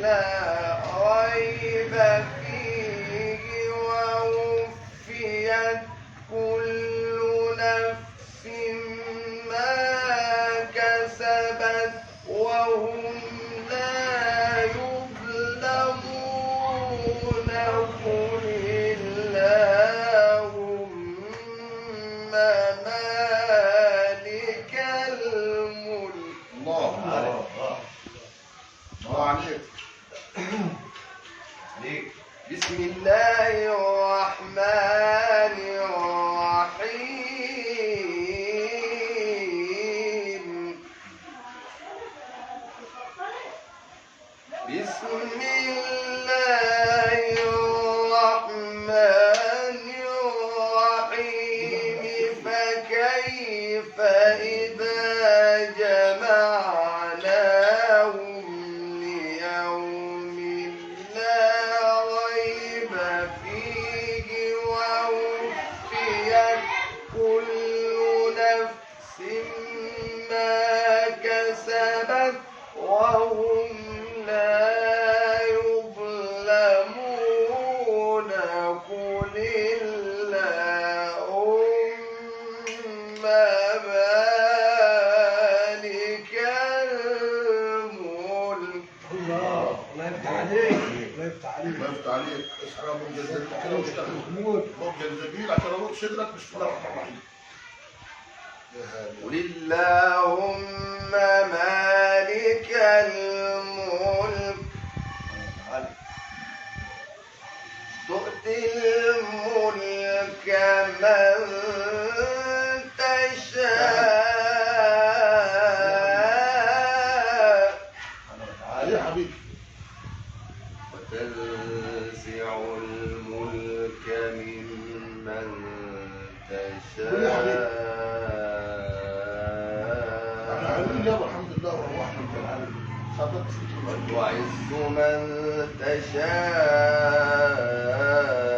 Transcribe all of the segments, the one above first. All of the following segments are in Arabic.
لا ريب فيه ووفيت كل نفس ما كسبت وهم لا يظلمون قل اللهم مالك الملك الله عليك بسم الله الرحمن الرحيم بسم الله الرحمن الرحيم فكيف إذا جمعناهم ليوم لا ريب فيه ووفيت كل نفس ما كسبت وهم لا يظلمون قل اللهم مالك الملك الله يفتح عليك الله يفتح عليك الله يفتح عليك. اصحى يا ابو الجزائر كده واشتغل ابو الجزائر عشان اروح صدرك. بسم الله الرحمن الرحيم. قل اللهم مالك الملك تؤتي الملك من تشاء يا حبيبي وتنزع الملك ممن قول يا حبيبي. تشاء احنا عاملين يابا الحمد لله وروحنا من العالم. صدقت وتعز من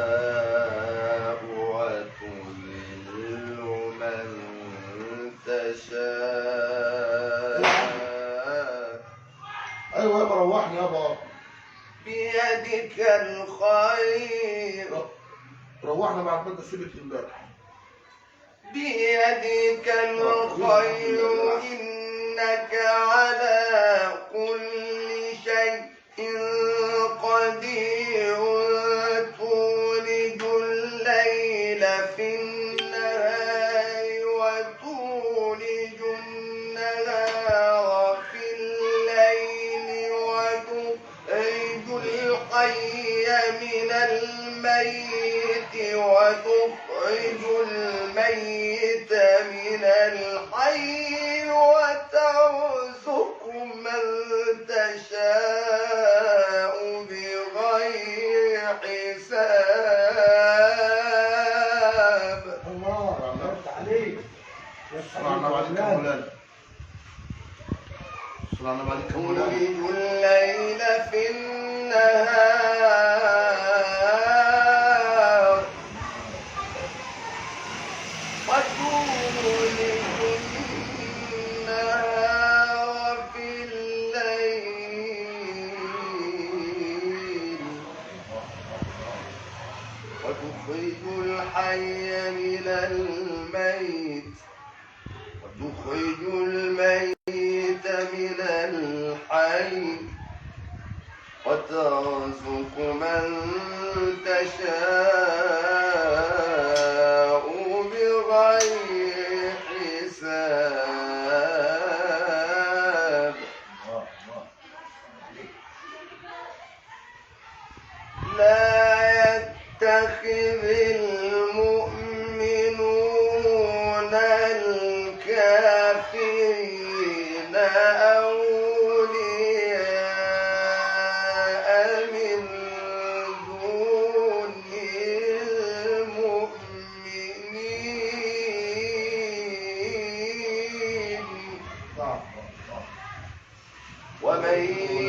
تشاء وتذل من تشاء ايوه يابا روحنا يابا. بيدك الخير روحنا بعد ما انت سيبت امبارح. بيدك الخير إنك على كل شيء قدير تولج الليل في النهار وتولج النهار في الليل وتخرج الحي من الميت وتخرج الميت من الحي وترزق من تشاء بغير حساب الله يفتح عليك يفتح صلى عليك يا عليك مولانا. صلى عليك يا مولانا. تولج الليل في النهار وتولج النهار في الليل وتخرج الحي من الميت وتخرج الميت من الحي وترزق من تشاء بغير حساب لا يتخذ المؤمنون الكافرين أولياء من دون المؤمنين ومن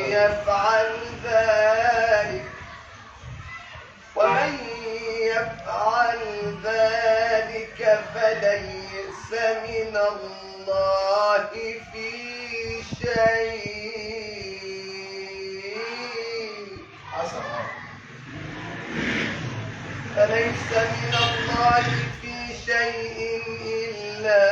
يفعل ذلك فليس من الله في شيء ليس من الله في شيء إلا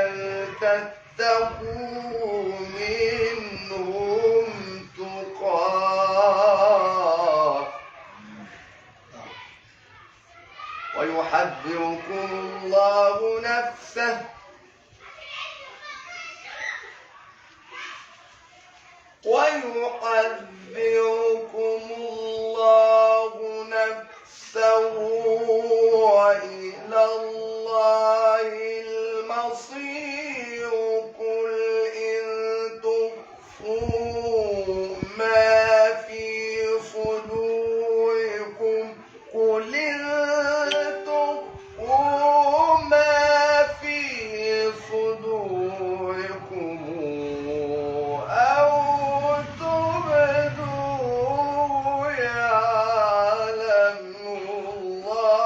أن تتقوا منهم تقاه ويحذركم الله نفسه وإلى الله المصير قل إن تخفوا ما في صدوركم أو تبدوه يعلمه الله.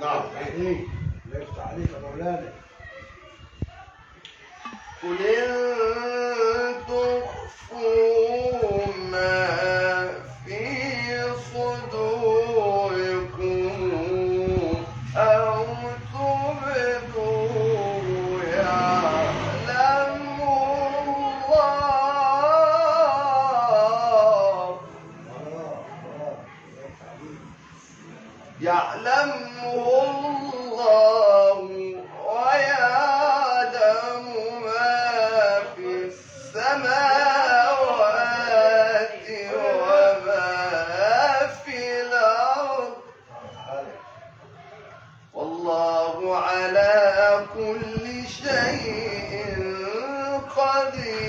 نعم. عليك الله يفتح عليك يا مولانا. قل إن تخفوا ما في صدوركم أو تبدوه يعلمه الله. يعلمه الله ويعلم ما في السماوات وما في الأرض والله على كل شيء قدير.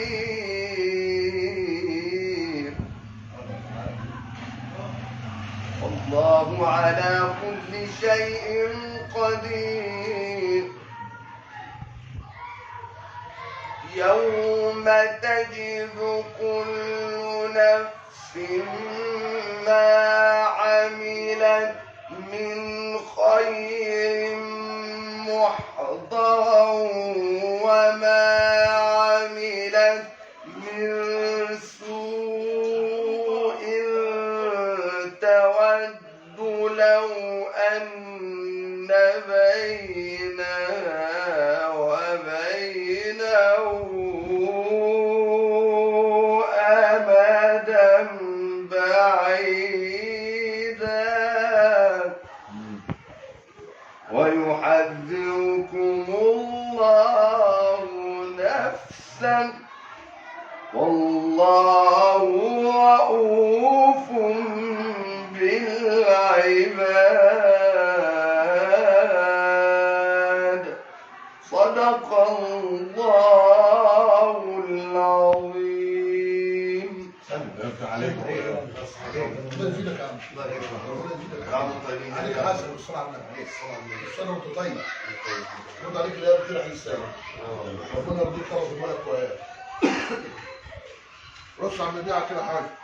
والله على كل شيء قدير. يوم تجد كل نفس ما عملت من خير محضرا وما عملت من سوء تود لو أن بينها وبينه أمدا بعيدا ويحذركم الله نفسه والله رؤوف بالعباد. صدق الله العظيم. يفتح عليك. ربنا يزيدك يا عم. الله يكرمك. ربنا يزيدك يا يا عم. عم طيبين. عليك حسن والصلاة على النبي. السنة وانت طيب. رد عليك اللي هي بتريح السنة. ربنا يرضيك خلاص الملك وياك. رص على النبي على كده حاجة.